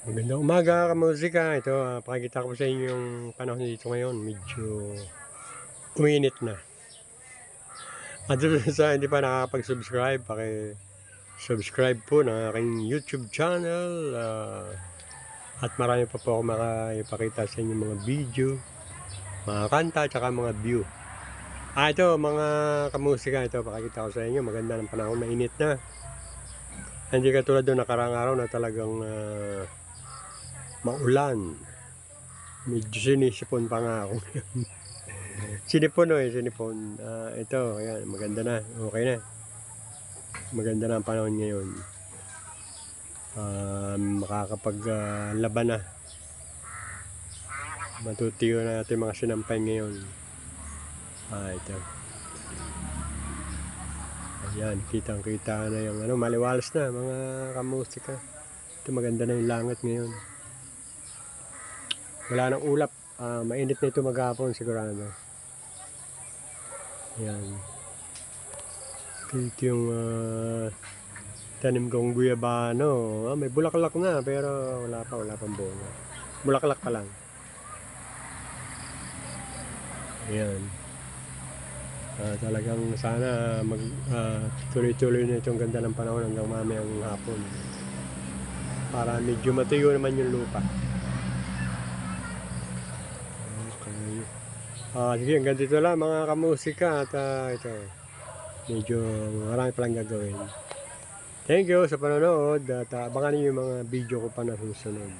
Magandang umaga kamusika. Ito, pakikita ko sa inyo yung panahon dito ngayon. Medyo uminit na. At doon sa hindi pa nakakapag-subscribe, paki-subscribe po ng aking YouTube channel. At marami pa po ako makaipakita sa inyo mga video, mga kanta, at mga view. Ito mga kamusika, ito pakikita ko sa inyo. Maganda ng panahon, mainit na. Hindi katulad doon nakarang araw na talagang maulan. Medyo sinisipon pa nga ako. Sinipon sinipon. Ito, ayan, maganda na. Okay na. Maganda na ang panahon ngayon. Makakapaglaban na. Matutiyo na natin mga sinampay ngayon. Ito. Ayan, kitang-kita na yung maliwalas na mga kamusika. Ito, maganda na yung langit ngayon. Wala nang ulap. Mainit na ito maghapon sigurado. Ayan. Ito yung tanim kong guyabano. May bulaklak na pero wala pang bunga. Bulaklak pa lang. Ayan. Talagang sana tuloy-tuloy na itong ganda ng panahon hanggang mamayang hapon. Para medyo matuyo naman yung lupa. Sige, hanggang dito lang mga kamusika at ito, medyo marami palang gagawin. Thank you sa panonood at abangan niyo yung mga video ko pa na susunod.